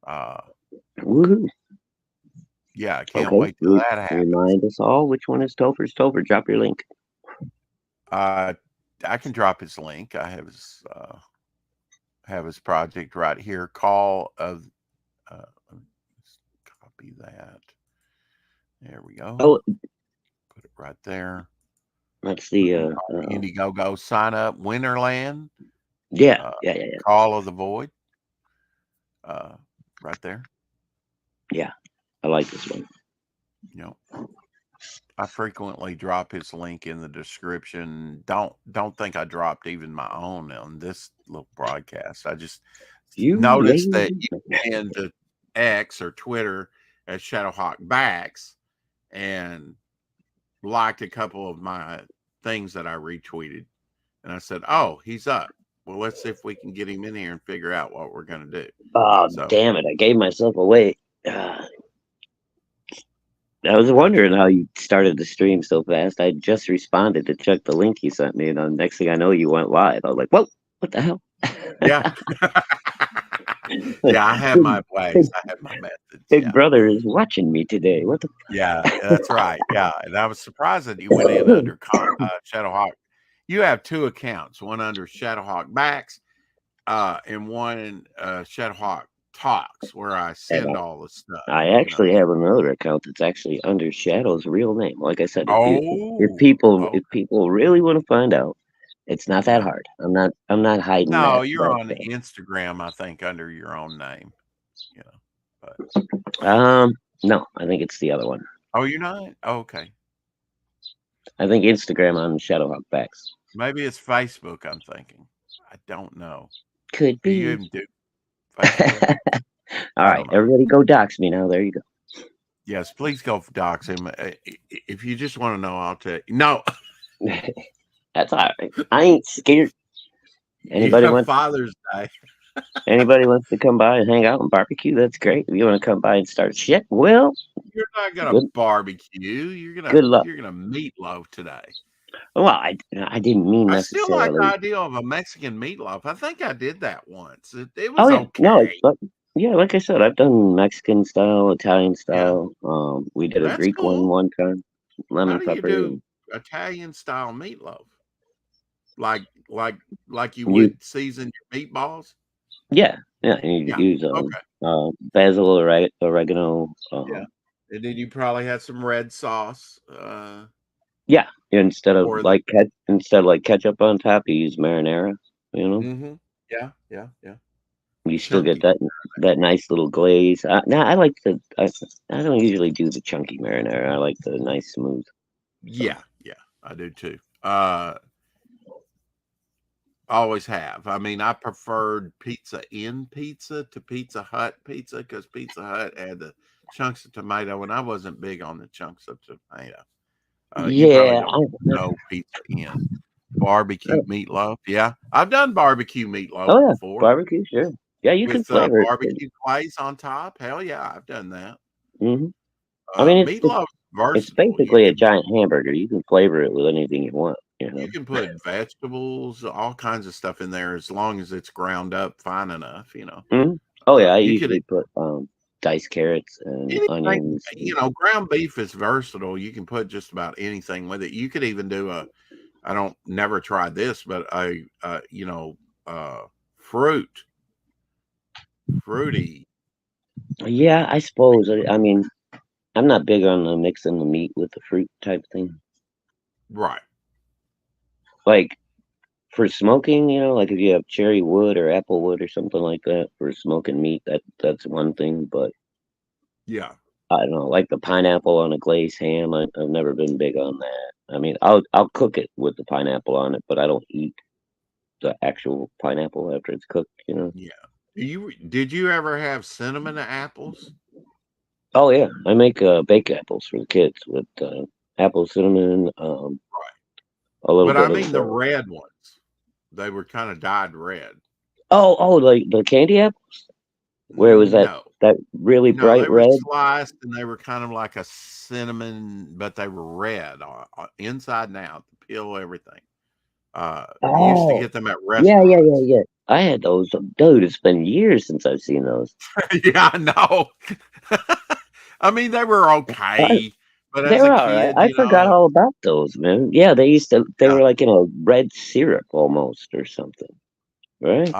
Woohoo! Yeah, I can't wait till that happens. Remind us all which one is Topher's. Topher, drop your link. I can drop his link. I have his project right here. Call of copy that. There we go. Oh, put it right there. That's the Indiegogo sign up Winterland. Yeah. Call of the Void. Right there. Yeah, I like this one. I frequently drop his link in the description. Don't think I dropped even my own on this little broadcast. I just noticed that you went to X or Twitter as Shadowhawk Backs and liked a couple of my things that I retweeted. And I said, oh, he's up. Well, let's see if we can get him in here and figure out what we're going to do. Oh, damn it. I gave myself away. I was wondering how you started the stream so fast. I just responded to check the link you sent me, and the next thing I know, you went live. I was like, whoa, what the hell? Yeah. Yeah, I have my ways. I have my methods. Big brother is watching me today. What the? Yeah, that's right. Yeah, and I was surprised that you went in under Shadowhawk. You have two accounts, one under Shadowhawk Backs, and one Shadowhawk Talks, where I send all the stuff. I actually have another account that's actually under Shadow's real name. Like I said, if people really want to find out, it's not that hard. I'm not hiding. No, you're on Instagram, I think, under your own name. No, I think it's the other one. Oh, you're not? Oh, okay. I think Instagram on Shadowhawk Backs. Maybe it's Facebook, I'm thinking. I don't know. Could be. You even do all right, everybody go dox me now. There you go. Yes, please go dox him. If you just want to know, I'll tell you. No. That's all right. I ain't scared. Anybody wants Father's Day? Anybody wants to come by and hang out and barbecue? That's great. If you want to come by and start shit, well, You're not gonna barbecue. You're Good luck. gonna meatloaf today. Well, I didn't mean I still like the necessarily. idea of a Mexican meatloaf. I think I did that once. It Oh was yeah, no, okay. yeah, like I said, I've done Mexican style, Italian Yeah, style. We did a that's Greek cool. one time, How lemon do you pepper. do Italian style meatloaf? Like like you You, would season your meatballs? yeah, yeah, and you Yeah. use Okay. basil, oregano. Yeah. And then you probably had some red sauce. Yeah, Or instead of like ketchup on top, you use marinara. You know, mhm. Yeah, yeah, yeah. you still get Chunky. that nice little glaze. Now I like I don't usually do the chunky marinara. I like the nice smooth. So Yeah, yeah, I do too. Always have. I mean, I preferred Pizza Inn pizza to Pizza Hut pizza because Pizza Hut had the chunks of tomato, and I wasn't big on the chunks of tomato. You probably yeah, don't know Pizza Inn. Barbecue meatloaf. Yeah, I've done barbecue meatloaf oh yeah, before barbecue, sure. Yeah, you can with flavor it. barbecue glaze on top. Hell yeah, I've done that. Hmm. I mean, Meatloaf it's versatile. basically a giant hamburger. You can flavor it with anything you want. You can put vegetables, all kinds of stuff in there as long as it's ground up fine enough. Hmm. Oh yeah, I You could usually put diced carrots and anything. onions. Ground beef is versatile. You can put just about anything with it. You could even do a. I don't never tried this, but uh, fruit, fruity. Yeah, I suppose. I mean, I'm not big on mixing the meat with the fruit type thing. Right. Like for smoking, like if you have cherry wood or apple wood or something like that for smoking meat, that's one thing. But Yeah. I don't know, like the pineapple on a glazed ham. I've never been big on that. I mean, I'll cook it with the pineapple on it, but I don't eat the actual pineapple after it's cooked. Yeah. Did you ever have cinnamon apples? Oh yeah, I make baked apples for the kids with apple cinnamon, Right. a little But I bit of mean the red ones. They were kind of dyed red. like the candy apples where it was No. that really No, bright they were red. sliced and they were kind of like a cinnamon, but they were red inside and out, the peel, everything. You used to Oh, get them at yeah, yeah, yeah, restaurants. yeah. I had those, dude. It's been years since I've seen those. Yeah, I know. I mean, they were I, okay, but they as a were all right. kid, I forgot all about those, man. Yeah, they yeah. were like in a red syrup almost or something, right?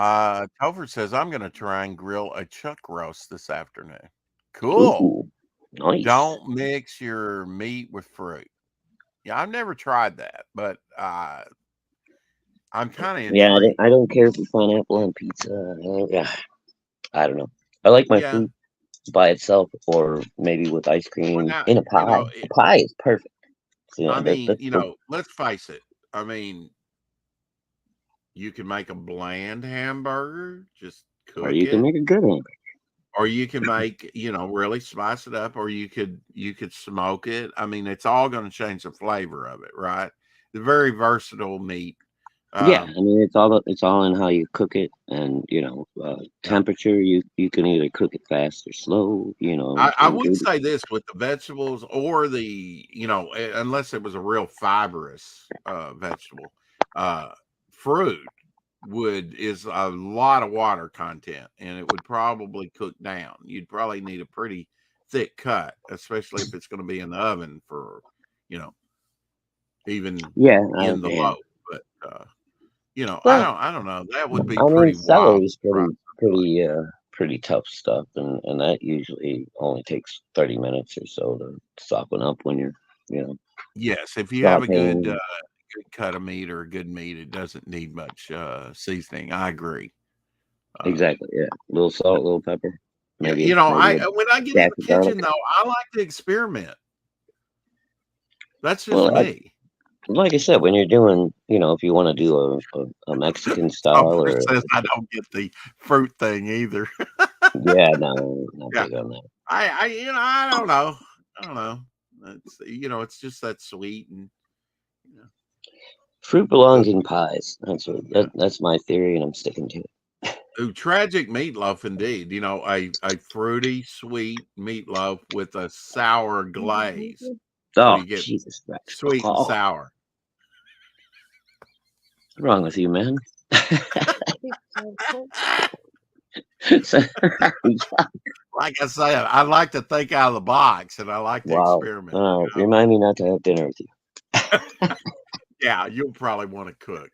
Topher says, I'm going to try and grill a chuck roast this afternoon. Cool. Ooh, nice. Don't mix your meat with fruit. Yeah, I've never tried that, but I'm kind of Yeah, intrigued. I don't care for pineapple on pizza. Yeah, I don't know. I like my Yeah. fruit by itself, or maybe with ice Well, cream now, in a pie. A pie is perfect. So, I mean, that's the. let's face it. I mean, you can make a bland hamburger, just Or cook you can it, make a good one. or you can make, really spice it up, or you could smoke it. I mean, it's all going to change the flavor of it, right? The very versatile meat. Yeah, Um, I mean it's all in how you cook it, and yeah. temperature. You can either cook it fast or slow. I And would good. say this with the vegetables or unless it was a real fibrous vegetable, uh, fruit is a lot of water content and it would probably cook down. You'd probably need a pretty thick cut, especially if it's going to be in the oven for, you know, even Yeah, in the yeah. low. But Well, I don't know. That would be I mean pretty wild. celery is pretty tough stuff, and that usually only takes 30 minutes or so to soften up when you're you know Yes, if you have a sauteing. good cut of meat or a good meat, it doesn't need much seasoning. I agree. Uh, Exactly. Yeah, a little salt, a little pepper, yeah, maybe a when I get in dash the of garlic. kitchen though, I like to experiment. That's just Well, me. like I said, when you're doing, if you want to do a Mexican style Topher or says I don't get the fruit thing either. yeah, no, not Yeah, big on that. I don't know. I don't know. It's just that sweet and you know, Fruit belongs the in pies. That's what yeah. that's my theory, and I'm sticking to it. Ooh, tragic meatloaf indeed. You know, a fruity, sweet meatloaf with a sour glaze. So Oh, you get Jesus Christ. sweet and Oh, sour. what's wrong with you, man? Like I said, I like to think out of the box and I like to Wow. experiment. You know? Remind me not to have dinner with you. Yeah, you'll probably want to cook.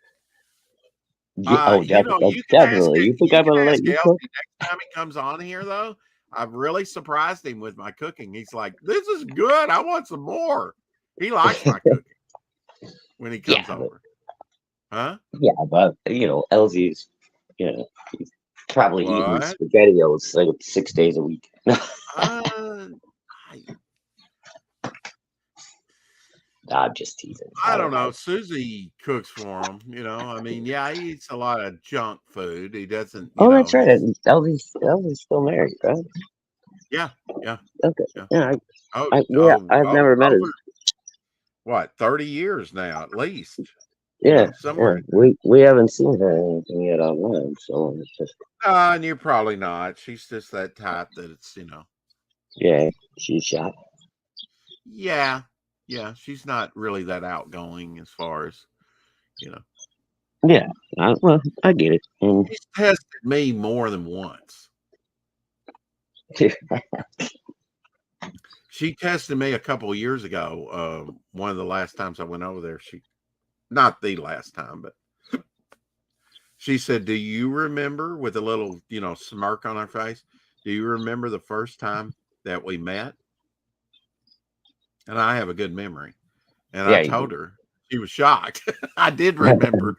Yeah, You know, you can ask definitely. it. You think You I'm can gonna let ask you Elsie cook? next time he comes on here, though. I've really surprised him with my cooking. He's like, "This is good. I want some more." He likes my cooking when he comes Yeah, over, huh? but Elsie's, he's probably eating What? spaghettios like 6 days a week. Uh, I, I'm just teasing. I I don't don't know. know. Susie cooks for him. You know, I mean, yeah, he eats a lot of junk food. He doesn't. You Oh, know, that's right. he's Elsie's still married, right? yeah, yeah, Okay. yeah. Yeah. Oh, Yeah. I've oh, never met her. over what 30 years now, at least. You Yeah. know, somewhere Yeah. in We haven't seen her or anything yet online, so it's just And you're probably not. She's just that type that it's, yeah. She's shot. yeah, yeah. She's not really that outgoing as far as, you know. Yeah. Well, I get it. And She's tested me more than once. She tested me a couple of years ago. One of the last times I went over there, not the last time, but she said, "Do you remember?" With a little, smirk on her face. "Do you remember the first time that we met?" And I have a good memory. And I yeah, you told do. her. She was shocked. I did remember.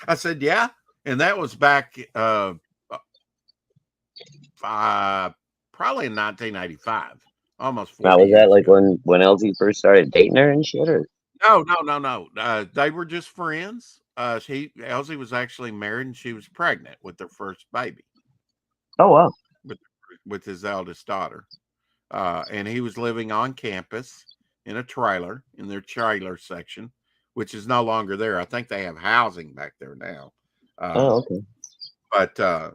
I said, "Yeah," and that was back probably in 1985, almost Now, 40 was that years like ago. when Elsie first started dating her and shit, or? No, no, no, no. They were just friends. Elsie was actually married and she was pregnant with their first baby Oh wow. with with his eldest daughter. And he was living on campus in a trailer in their trailer section, which is no longer there. I think they have housing back there now. Oh, Um, okay. but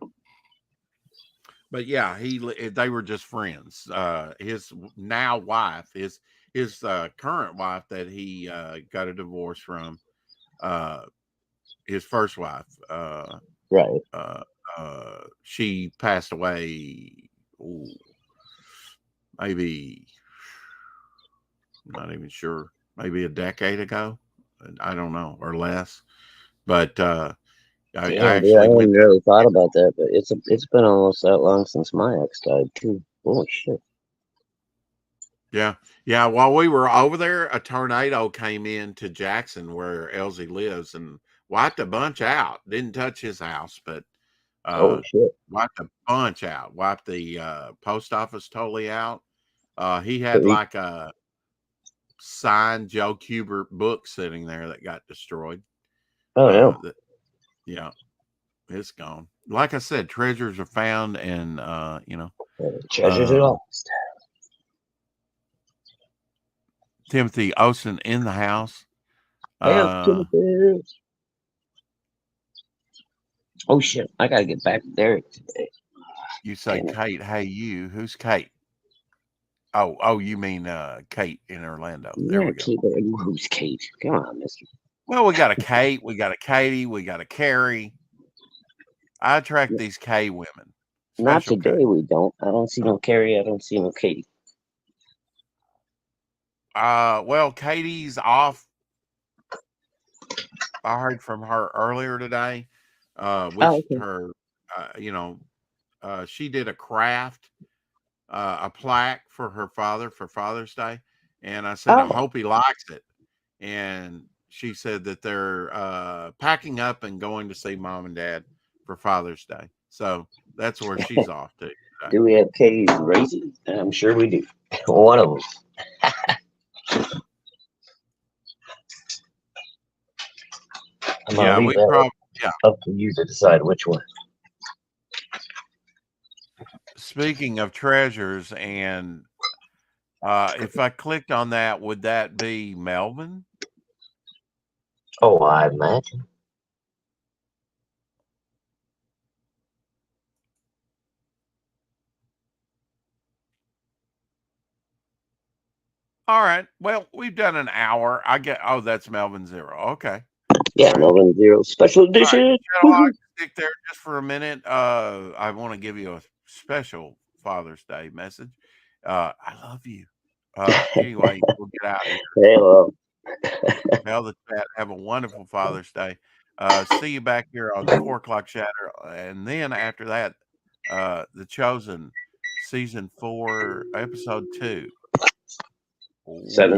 but yeah, they were just friends. His now wife, his current wife that he got a divorce from, uh, his first wife, Right. she passed away. Ooh, maybe I'm not even sure. Maybe a decade ago. I don't know, or less. But I Damn, dude, I actually went hadn't really thought about that, but it's been almost that long since my ex died too. Holy shit. Yeah. Yeah. While we were over there, a tornado came into Jackson where Elsie lives and wiped a bunch out. Didn't touch his house, but Oh shit. wiped a bunch out. Wiped the post office totally out. He So had like a signed Joe Kubert book sitting there that got destroyed. oh no. That Yeah, it's gone. Like I said, treasures are found, and Treasures are uh, lost. Timothy Olsen in the house. Hey, Uh, Timothy. Oh shit. I gotta get back there today. you say Damn it. Kate? Hey, you? Who's Kate? Oh, you mean Kate in Orlando? There Yeah, we go. Kate. Who's Kate? Come on, mister. Well, we got a Kate, we got a Katie, we got a Carrie. I attract these K women, Not special K. today, we don't. I don't see no Carrie. I don't see no Katie. Well, Katie's off. I heard from her earlier today. Oh, Wished okay. her, she did a craft, a plaque for her father for Father's Day, and I said I Oh, hope he likes it. And she said that they're packing up and going to see mom and dad for Father's Day. So that's where she's off to today. do we have Katie's Razy? I'm sure we do. One of them. I'm gonna Yeah, leave we that probably yeah. up to you to decide which one. Speaking of treasures, and if I clicked on that, would that be Melvin? Oh, I imagine. All right. Well, we've done an hour. Oh, that's Melvin Zero. Okay. Yeah, right. Melvin Zero special edition. All right, I'll stick there just for a minute. I want to give you a special Father's Day message. I love you. Anyway, we'll get out of here. Hello. Tell the chat. Have a wonderful Father's Day. See you back here on 4 o'clock Shatter, and then after that, The Chosen, season 4, episode 2. 7.